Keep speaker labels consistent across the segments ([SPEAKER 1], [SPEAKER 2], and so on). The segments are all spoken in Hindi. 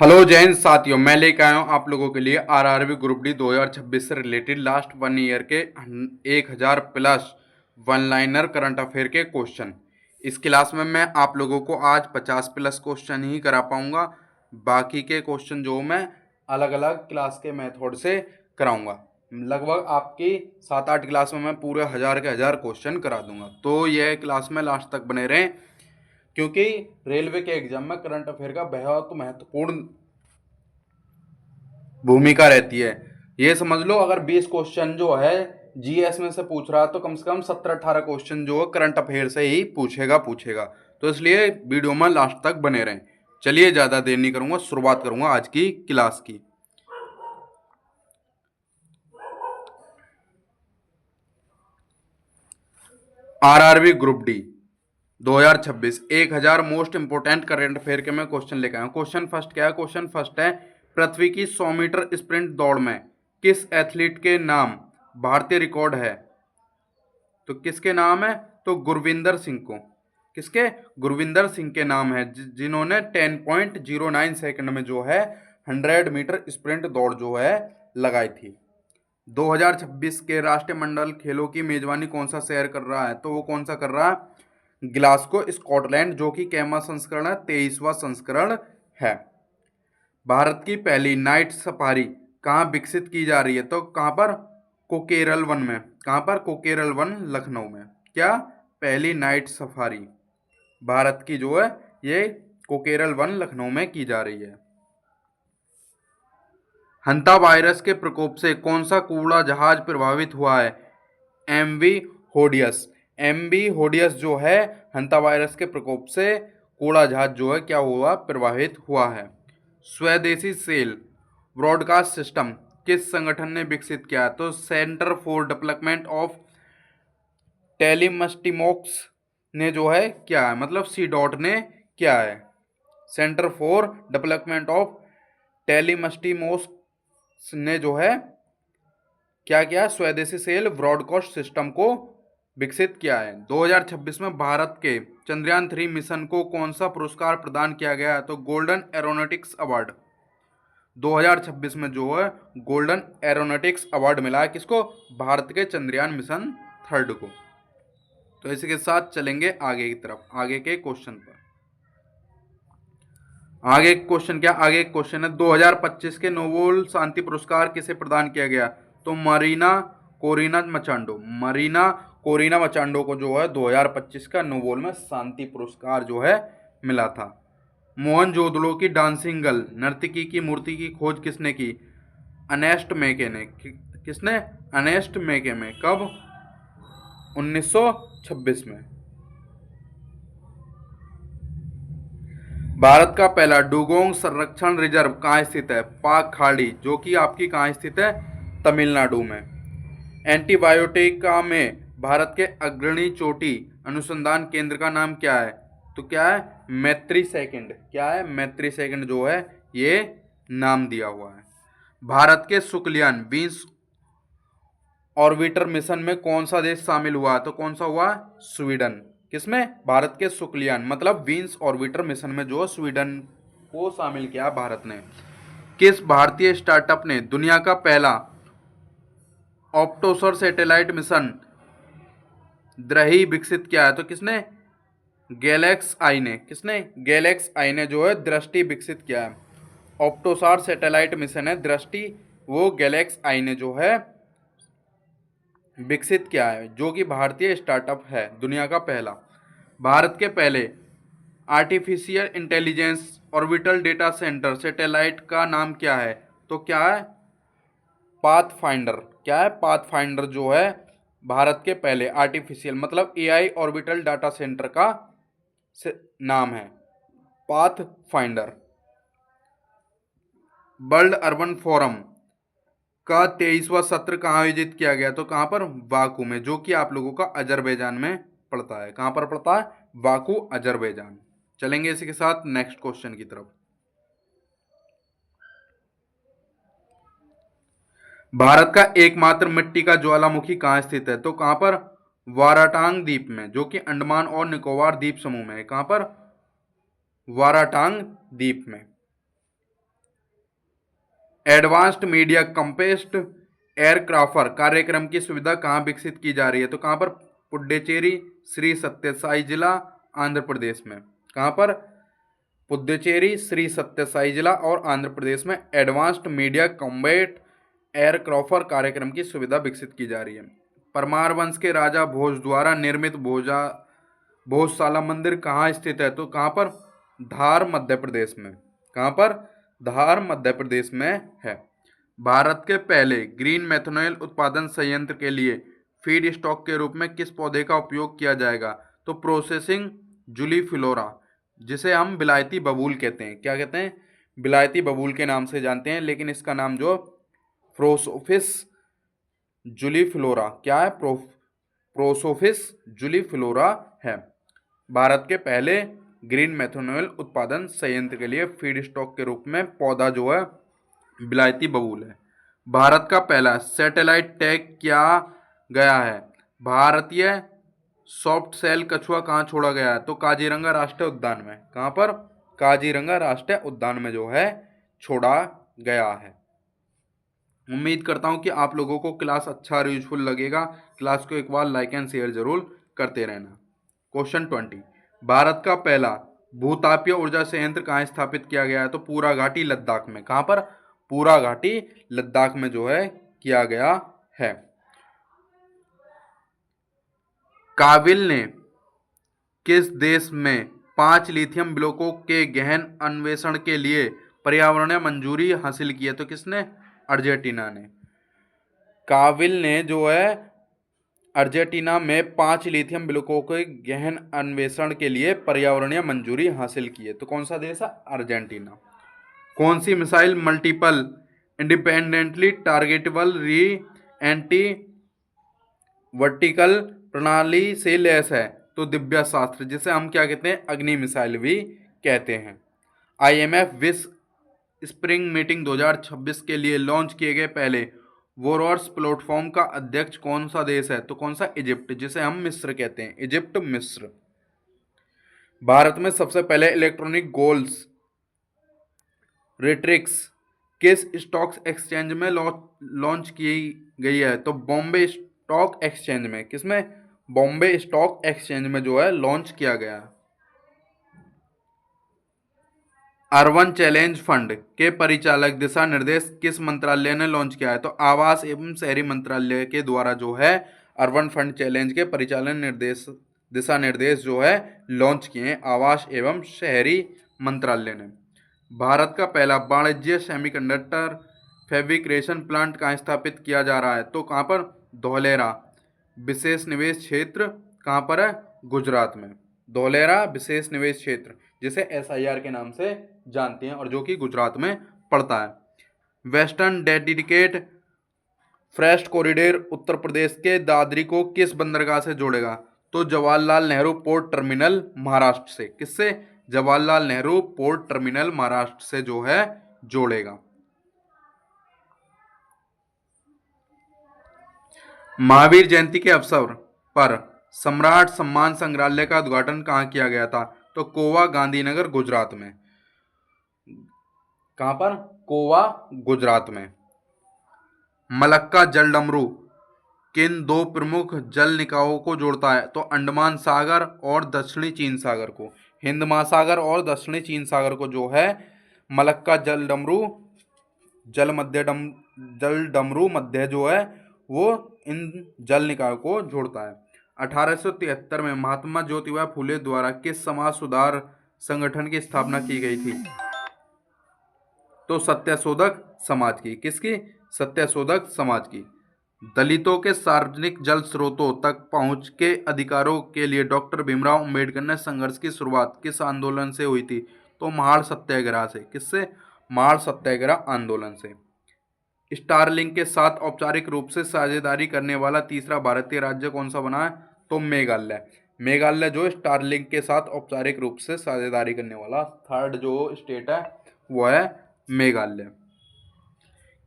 [SPEAKER 1] हेलो जैन साथियों, मैं लेकर आया हूँ आप लोगों के लिए आरआरबी ग्रुप डी 2026 से रिलेटेड लास्ट 1 ईयर के 1000 plus one liner current affair के क्वेश्चन। इस क्लास में मैं आप लोगों को आज 50 प्लस क्वेश्चन ही करा पाऊंगा। बाकी के क्वेश्चन जो मैं अलग अलग क्लास के मेथड से कराऊंगा। लगभग आपकी 7-8 क्लास में मैं पूरे 1000 के 1000 क्वेश्चन करा दूंगा। तो यह क्लास में लास्ट तक बने रहें, क्योंकि रेलवे के एग्जाम में करंट अफेयर का बहुत महत्वपूर्ण भूमिका रहती है। ये समझ लो, अगर 20 क्वेश्चन जो है जीएस में से पूछ रहा, तो कम से कम 17-18 क्वेश्चन जो है करंट अफेयर से ही पूछेगा। तो इसलिए वीडियो में लास्ट तक बने रहें। चलिए, ज़्यादा देर नहीं करूंगा, शुरुआत करूंगा आज की क्लास की। RRB group D 2026 1000 most important current affair के मैं क्वेश्चन लेकर आया हूँ। क्वेश्चन फर्स्ट क्या है? क्वेश्चन फर्स्ट है, पृथ्वी की 100 मीटर स्प्रिंट दौड़ में किस एथलीट के नाम भारतीय रिकॉर्ड है? तो किसके नाम है? तो गुरविंदर सिंह को। किसके? गुरविंदर सिंह के नाम है, जिन्होंने 10.09 सेकंड में जो है 100 मीटर स्प्रिंट दौड़ जो है लगाई थी। 2026 के राष्ट्रमंडल खेलों की मेजबानी कौन सा शहर कर रहा है? तो वो कौन सा कर रहा है? ग्लासगो, स्कॉटलैंड, जो कि कैमा संस्करण है, 23वां संस्करण है। भारत की पहली नाइट सफारी कहाँ विकसित की जा रही है? तो कहाँ पर? कोकेरल वन में। कहाँ पर? कोकेरल वन, लखनऊ में। क्या? पहली नाइट सफारी भारत की जो है ये कोकेरल वन, लखनऊ में की जा रही है। हंता वायरस के प्रकोप से कौन सा कूड़ा जहाज प्रभावित हुआ है? एमवी होडियस। एमवी होडियस जो है हंता वायरस के प्रकोप से कूड़ा जहाज जो है क्या हुआ? प्रभावित हुआ है। स्वदेशी सेल ब्रॉडकास्ट सिस्टम किस संगठन ने विकसित किया? तो सेंटर फॉर डेवलपमेंट ऑफ टेलीमस्टिमोक्स ने जो है क्या है, मतलब सी डॉट ने क्या है? सेंटर फॉर डेवलपमेंट ऑफ टेलीमस्टिमोक्स ने जो है क्या किया? स्वदेशी सेल ब्रॉडकास्ट सिस्टम को विकसित किया है। 2026 में भारत के चंद्रयान 3 मिशन को कौन सा पुरस्कार प्रदान किया गया है? तो गोल्डन एरोनॉटिक्स अवार्ड। 2026 में जो है गोल्डन एरोनॉटिक्स अवार्ड मिला है किसको? भारत के चंद्रयान मिशन 3 को। तो इसी के साथ चलेंगे आगे की तरफ, आगे के क्वेश्चन पर। आगे क्वेश्चन क्या? आगे क्वेश्चन है, 2025 के नोबेल शांति पुरस्कार किसे प्रदान किया गया? तो मरीना कोरिना मचांडो। मरीना कोरिना मचांडो को जो है 2025 का नोबेल में शांति पुरस्कार जो है मिला था। मोहनजोदड़ो की डांसिंग गर्ल नर्तकी की मूर्ति की खोज किसने की? अनेस्ट मेके ने। किसने? अनेस्ट मेके में। कब? 1926 में। भारत का पहला डुगोंग संरक्षण रिजर्व कहाँ स्थित है? पाक खाड़ी, जो कि आपकी कहाँ स्थित है? तमिलनाडु में। एंटीबायोटिका में भारत के अग्रणी चोटी अनुसंधान केंद्र का नाम क्या है? तो क्या है? मैत्री सेकंड। क्या है? मैत्री सेकंड जो है ये नाम दिया हुआ है। भारत के शुक्लयान 20 ऑर्बिटर मिशन में कौन सा देश शामिल हुआ? तो कौन सा हुआ? स्वीडन। किसमें? भारत के शुक्लयान मतलब विंस ऑर्बिटर मिशन में जो स्वीडन को शामिल किया भारत ने। किस भारतीय स्टार्टअप ने दुनिया का पहला ऑप्टोसर सैटेलाइट मिशन द्रही विकसित किया है? तो किसने? गैलेक्स आई ने। किसने? गैलेक्स आई ने जो है दृष्टि विकसित किया है। ऑप्टोसार सैटेलाइट मिशन है दृष्टि, वो गैलेक्स आई ने जो है विकसित किया है, जो कि भारतीय स्टार्टअप है, दुनिया का पहला। भारत के पहले artificial intelligence orbital data centre satellite का नाम क्या है? तो क्या है? पाथफाइंडर। क्या है? पाथफाइंडर जो है भारत के पहले आर्टिफिशियल मतलब एआई ऑर्बिटल डाटा सेंटर का नाम है, पाथफाइंडर। वर्ल्ड अर्बन फोरम का 23वां सत्र कहाँ आयोजित किया गया? तो कहाँ पर? बाकू में, जो कि आप लोगों का अजरबैजान में पड़ता है। कहाँ पर पड़ता है? Baku, Azerbaijan. चलेंगे इसी के साथ नेक्स्ट क्वेश्चन की तरफ। भारत का एकमात्र मिट्टी का ज्वालामुखी कहाँ स्थित है? तो कहाँ पर? वाराटांग द्वीप में, जो कि अंडमान और निकोबार द्वीप समूह में है। कहाँ पर? वाराटांग द्वीप में। एडवांस्ड मीडिया कंपेस्ट एयरक्राफ्टर कार्यक्रम की सुविधा कहाँ विकसित की जा रही है? तो कहाँ पर? पुडुचेरी, श्री सत्य साई जिला, आंध्र प्रदेश में। कहाँ पर? पुडुचेरी, श्री सत्य साई जिला और आंध्र प्रदेश में एडवांस्ड मीडिया कॉम्बैट एयरक्राफ्टर कार्यक्रम की सुविधा विकसित की जा रही है। परमार वंश के राजा भोज द्वारा निर्मित भोजशाला मंदिर कहाँ स्थित है? तो कहाँ पर? धार, मध्य प्रदेश में। कहाँ पर? धार, मध्य प्रदेश में है। भारत के पहले ग्रीन मेथनॉल उत्पादन संयंत्र के लिए फीड स्टॉक के रूप में किस पौधे का उपयोग किया जाएगा? तो प्रोसेसिंग जूलीफ्लोरा, जिसे हम बिलायती बबूल कहते हैं। क्या कहते हैं? बिलायती बबूल के नाम से जानते हैं, लेकिन इसका नाम जो प्रोसोफिस जूलीफ्लोरा क्या है? प्रोसोफिस जूलीफ्लोरा है। भारत के पहले ग्रीन मेथनॉल उत्पादन संयंत्र के लिए फीड स्टॉक के रूप में पौधा जो है बिलायती बबूल है। भारत का पहला सैटेलाइट टैग किया गया है। भारतीय सॉफ्ट सेल कछुआ कहाँ छोड़ा गया है? तो काजीरंगा राष्ट्रीय उद्यान में। कहाँ पर? काजीरंगा राष्ट्रीय उद्यान में जो है छोड़ा गया है। उम्मीद करता हूँ कि आप लोगों को क्लास अच्छा और यूजफुल लगेगा। क्लास को एक बार लाइक एंड शेयर जरूर करते रहना। क्वेश्चन 20, भारत का पहला भूतापीय ऊर्जा संयंत्र कहाँ स्थापित किया गया है? तो पूरा घाटी, लद्दाख में। कहाँ पर? पूरा घाटी, लद्दाख में जो है किया गया है। काबिल ने किस देश में 5 लिथियम ब्लॉकों के गहन अन्वेषण के लिए पर्यावरणीय मंजूरी हासिल की है? तो किसने? अर्जेंटीना ने। काबिल ने जो है अर्जेंटीना में 5 लिथियम ब्लॉकों के गहन अन्वेषण के लिए पर्यावरणीय मंजूरी हासिल की है। तो कौन सा देश है? अर्जेंटीना। कौन सी मिसाइल मल्टीपल इंडिपेंडेंटली टारगेटेबल री एंटी वर्टिकल प्रणाली से लैस है? तो दिव्यास्त्र, जिसे हम क्या कहते हैं? अग्नि मिसाइल भी कहते हैं। IMF विश्व स्प्रिंग मीटिंग 2026 के लिए लॉन्च किए गए पहले वोरवर्स प्लेटफॉर्म का अध्यक्ष कौन सा देश है? तो कौन सा? इजिप्ट, जिसे हम मिस्र कहते हैं। इजिप्ट, मिस्र। भारत में सबसे पहले इलेक्ट्रॉनिक गोल्स रेट्रिक्स किस स्टॉक एक्सचेंज में लॉन्च की गई है? तो बॉम्बे स्टॉक एक्सचेंज में। किसमें? बॉम्बे स्टॉक एक्सचेंज में जो है लॉन्च किया गया है। अर्बन चैलेंज फंड के परिचालक दिशा निर्देश किस मंत्रालय ने लॉन्च किया है? तो आवास एवं शहरी मंत्रालय के द्वारा जो है अर्बन फंड चैलेंज के परिचालन निर्देश दिशा निर्देश जो है लॉन्च किए हैं आवास एवं शहरी मंत्रालय ने। भारत का पहला वाणिज्य सेमीकंडक्टर फैब्रिकेशन प्लांट कहाँ स्थापित किया जा रहा है? तो कहाँ पर? धौलेरा विशेष निवेश क्षेत्र। कहाँ पर है? गुजरात में। धौलेरा विशेष निवेश क्षेत्र, जिसे SIR के नाम से जानते हैं और जो कि गुजरात में पड़ता है। Western dedicate freight corridor Uttar Pradesh के दादरी को किस बंदरगाह से जोड़ेगा? तो जवाहरलाल नेहरू पोर्ट टर्मिनल महाराष्ट्र से। किससे? जवाहरलाल नेहरू पोर्ट टर्मिनल महाराष्ट्र से जो है जोड़ेगा। महावीर जयंती के अवसर पर सम्राट सम्मान संग्रहालय का उद्घाटन कहाँ किया गया था? तो गोवा, गांधीनगर, गुजरात में। कहाँ पर? गोवा, गुजरात में। मलक्का जलडमरू किन 2 प्रमुख जल निकायों को जोड़ता है? तो अंडमान सागर और दक्षिणी चीन सागर को। हिंद महासागर और दक्षिणी चीन सागर को जो है मलक्का जल डमरू मध्य जो है वो इन जल निकायों को जोड़ता है। 1873 में महात्मा ज्योतिबा फुले द्वारा किस समाज सुधार संगठन की स्थापना की गई थी? तो सत्यशोधक समाज की। किसकी? सत्यशोधक समाज की। दलितों के सार्वजनिक जल स्रोतों तक पहुंच के अधिकारों के लिए डॉक्टर भीमराव अंबेडकर ने संघर्ष की शुरुआत किस आंदोलन से हुई थी? तो महाड़ सत्याग्रह से। किससे? महाड़ सत्याग्रह आंदोलन से। स्टारलिंक के साथ औपचारिक रूप से साझेदारी करने वाला तीसरा भारतीय राज्य कौन सा बना है? तो मेघालय। मेघालय जो स्टारलिंक के साथ औपचारिक रूप से साझेदारी करने वाला थर्ड जो स्टेट है वो है मेघालय।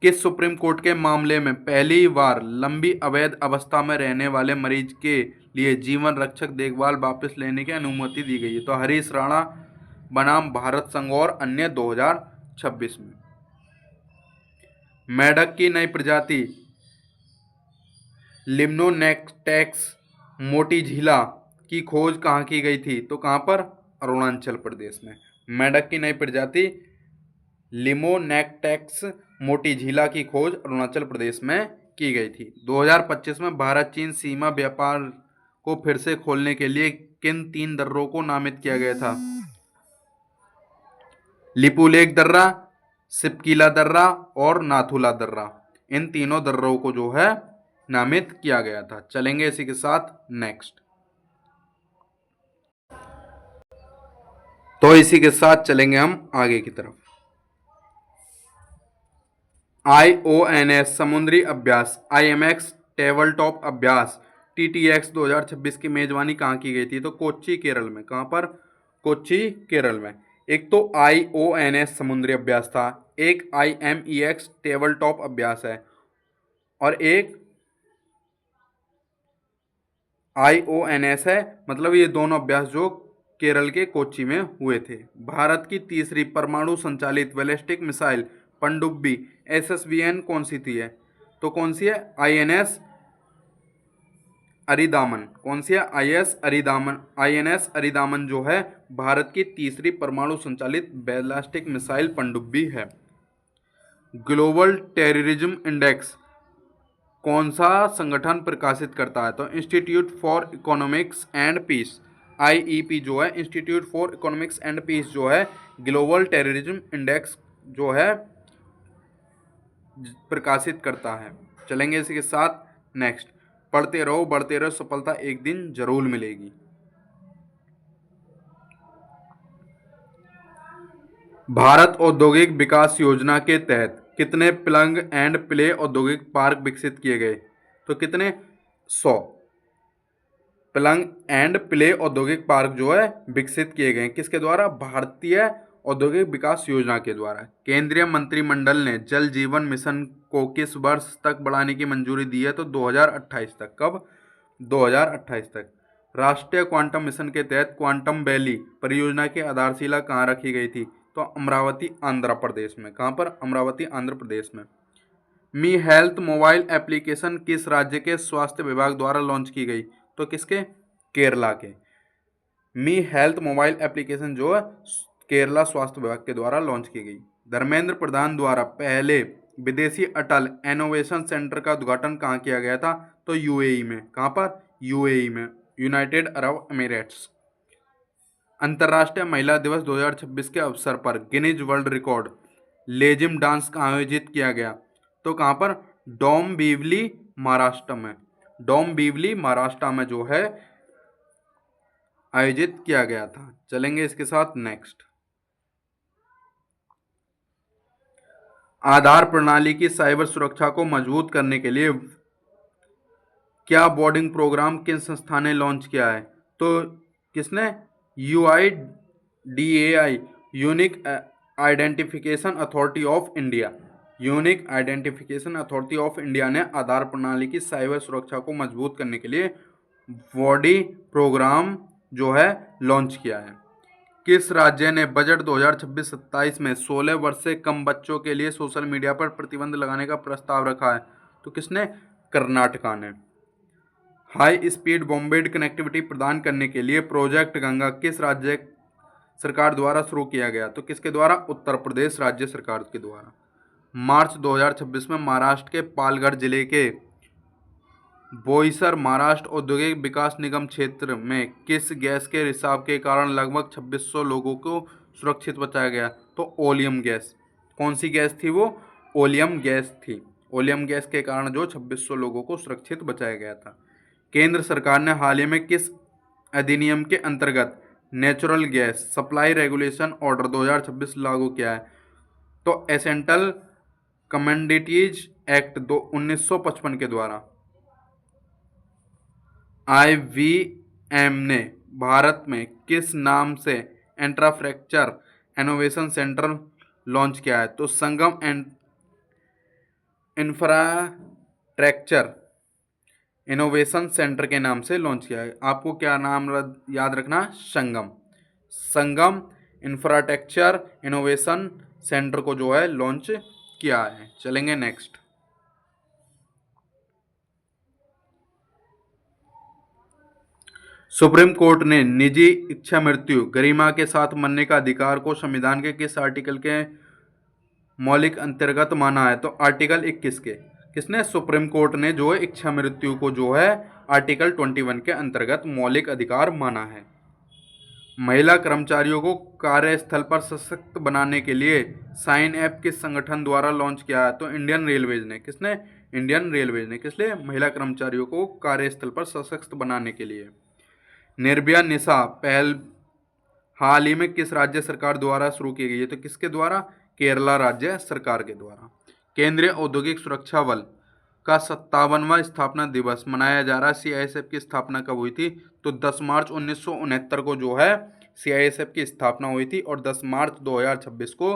[SPEAKER 1] किस सुप्रीम कोर्ट के मामले में पहली बार लंबी अवैध अवस्था में रहने वाले मरीज के लिए जीवन रक्षक देखभाल वापस लेने की अनुमति दी गई है? तो हरीश राणा बनाम भारत संघ और अन्य 2026 में। मेढक की नई प्रजाति लिम्नोनेक्टेक्स मोटी झीला की खोज कहाँ की गई थी? तो कहाँ पर? अरुणाचल प्रदेश में। मेढक की नई प्रजाति लिमोनेक्टेक्स मोटी झीला की खोज अरुणाचल प्रदेश में की गई थी। 2025 में भारत चीन सीमा व्यापार को फिर से खोलने के लिए किन 3 दर्रों को नामित किया गया था? लिपुलेख दर्रा, सिपकीला दर्रा और नाथुला दर्रा। इन तीनों दर्रों को जो है नामित किया गया था। चलेंगे इसी के साथ नेक्स्ट। तो इसी के साथ चलेंगे हम आगे की तरफ। IONS समुद्री अभ्यास, IMX टेबल टॉप अभ्यास, TTX 2026 की मेजबानी कहाँ की गई थी? तो कोच्चि केरल में। कहाँ पर? कोच्चि केरल में। एक तो IONS समुद्री अभ्यास था, एक IMEX टेबल टॉप अभ्यास है और एक IONS है। मतलब ये दोनों अभ्यास जो केरल के कोच्चि में हुए थे। भारत की तीसरी परमाणु संचालित बैलिस्टिक मिसाइल पनडुब्बी SSBN कौन सी थी है? तो कौन सी है? INS अरिदामन। कौन सी है? INS अरिदामन जो है भारत की तीसरी परमाणु संचालित बैलिस्टिक मिसाइल पनडुब्बी है। ग्लोबल टेररिज्म इंडेक्स कौन सा संगठन प्रकाशित करता है? तो institute for economics and peace, IEP जो है, institute for economics and peace जो है ग्लोबल टेररिज्म इंडेक्स जो है प्रकाशित करता है। चलेंगे इसी के साथ नेक्स्ट। पढ़ते रहो बढ़ते रहो, सफलता एक दिन जरूर मिलेगी। भारत औद्योगिक विकास योजना के तहत कितने प्लग एंड प्ले औद्योगिक पार्क विकसित किए गए? तो कितने? 100 प्लग एंड प्ले औद्योगिक पार्क जो है विकसित किए गए। किसके द्वारा? भारतीय औद्योगिक विकास योजना के द्वारा। केंद्रीय मंत्रिमंडल ने जल जीवन मिशन को किस वर्ष तक बढ़ाने की मंजूरी दी है? तो 2028 तक। कब? 2028 तक। राष्ट्रीय क्वांटम मिशन के तहत क्वांटम वैली परियोजना की आधारशिला कहाँ रखी गई थी? तो अमरावती आंध्र प्रदेश में। कहाँ पर? अमरावती आंध्र प्रदेश में। मी हेल्थ मोबाइल एप्लीकेशन किस राज्य के स्वास्थ्य विभाग द्वारा लॉन्च की गई? तो किसके? केरला के। मी हेल्थ मोबाइल एप्लीकेशन जो है केरला स्वास्थ्य विभाग के द्वारा लॉन्च की गई। धर्मेंद्र प्रधान द्वारा पहले विदेशी अटल इनोवेशन सेंटर का उद्घाटन कहाँ किया गया था? तो UAE में। कहाँ पर? UAE में, यूनाइटेड अरब एमिरेट्स। अंतर्राष्ट्रीय महिला दिवस 2026 के अवसर पर Guinness world record lezim dance का आयोजित किया गया। तो कहाँ पर? डोंबिवली महाराष्ट्र में। डोंबिवली महाराष्ट्र में जो है आयोजित किया गया था। चलेंगे इसके साथ नेक्स्ट। आधार प्रणाली की साइबर सुरक्षा को मजबूत करने के लिए क्या बोर्डिंग प्रोग्राम किन संस्था ने लॉन्च किया है? तो किसने? UIDAI unique identification authority of India. Unique identification authority of India ने आधार प्रणाली की साइबर सुरक्षा को मजबूत करने के लिए बॉडी प्रोग्राम जो है लॉन्च किया है। किस राज्य ने बजट 2026-27 में 16 वर्ष से कम बच्चों के लिए सोशल मीडिया पर प्रतिबंध लगाने का प्रस्ताव रखा है? तो किसने? कर्नाटका ने। हाई स्पीड ब्रॉडबैंड कनेक्टिविटी प्रदान करने के लिए प्रोजेक्ट गंगा किस राज्य सरकार द्वारा शुरू किया गया? तो किसके द्वारा? उत्तर प्रदेश राज्य सरकार के द्वारा। मार्च 2026 में महाराष्ट्र के पालघर जिले के बोईसर महाराष्ट्र औद्योगिक विकास निगम क्षेत्र में किस गैस के रिसाव के कारण लगभग 2600 लोगों को सुरक्षित बचाया गया? तो ओलियम गैस। कौन सी गैस थी वो? ओलियम गैस थी। ओलियम गैस के कारण जो 2600 लोगों को सुरक्षित बचाया गया था। केंद्र सरकार ने हाल ही में किस अधिनियम के अंतर्गत natural gas supply regulation order 2026 लागू किया है? तो एसेंशियल कमोडिटीज एक्ट 1955 के द्वारा। IVM ने भारत में किस नाम से इंफ्रास्ट्रक्चर इनोवेशन सेंटर लॉन्च किया है? तो संगम इंफ्रास्ट्रक्चर इनोवेशन सेंटर के नाम से लॉन्च किया है। आपको क्या नाम याद रखना? संगम। संगम इंफ्रास्ट्रक्चर इनोवेशन सेंटर को जो है लॉन्च किया है। चलेंगे नेक्स्ट। सुप्रीम कोर्ट ने निजी इच्छा मृत्यु गरिमा के साथ मरने का अधिकार को संविधान के किस आर्टिकल के मौलिक अंतर्गत माना है? तो आर्टिकल 21 के। किसने? सुप्रीम कोर्ट ने जो है इच्छा मृत्यु को जो है आर्टिकल 21 के अंतर्गत मौलिक अधिकार माना है। महिला कर्मचारियों को कार्यस्थल पर सशक्त बनाने के लिए साइन ऐप किस संगठन द्वारा लॉन्च किया है? तो इंडियन रेलवेज ने। किसने? इंडियन रेलवेज ने। किस लिए? महिला कर्मचारियों को कार्यस्थल पर सशक्त बनाने के लिए। निर्भया निशा पहल हाल ही में किस राज्य सरकार द्वारा शुरू की गई है? तो किसके द्वारा? केरला राज्य सरकार के द्वारा। केंद्रीय औद्योगिक सुरक्षा बल का 57वां स्थापना दिवस मनाया जा रहा है। सीआईएसएफ की स्थापना कब हुई थी? तो 10 मार्च 1969 को जो है सीआईएसएफ की स्थापना हुई थी और 10 मार्च 2026 को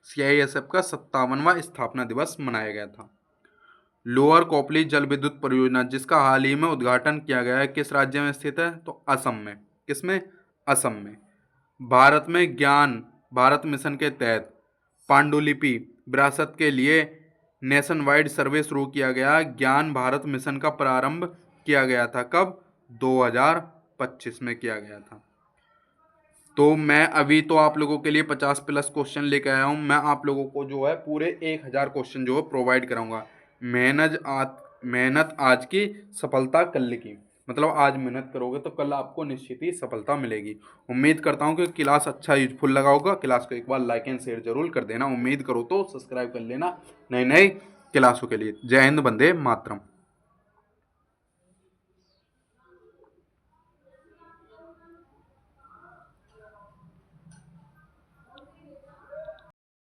[SPEAKER 1] सीआईएसएफ का 57वां स्थापना दिवस मनाया गया था। लोअर कोपली जल विद्युत परियोजना जिसका हाल ही में उद्घाटन किया गया है किस राज्य में स्थित है? तो असम में। किसमें? असम में। भारत में ज्ञान भारत मिशन के तहत पांडुलिपि विरासत के लिए नेशन वाइड सर्वे शुरू किया गया। ज्ञान भारत मिशन का प्रारंभ किया गया था कब? 2025 में किया गया था। तो मैं अभी तो आप लोगों के लिए 50+ क्वेश्चन लेकर आया हूँ। मैं आप लोगों को जो है पूरे 1000 क्वेश्चन जो है प्रोवाइड कराऊंगा। मेहनत आज की, सफलता कल की। मतलब आज मेहनत करोगे तो कल आपको निश्चित ही सफलता मिलेगी। उम्मीद करता हूँ कि क्लास अच्छा यूजफुल लगा होगा। क्लास को एक बार लाइक एंड शेयर जरूर कर देना। उम्मीद करो तो सब्सक्राइब कर लेना नई नई क्लासों के लिए। जय हिंद, वंदे मातरम।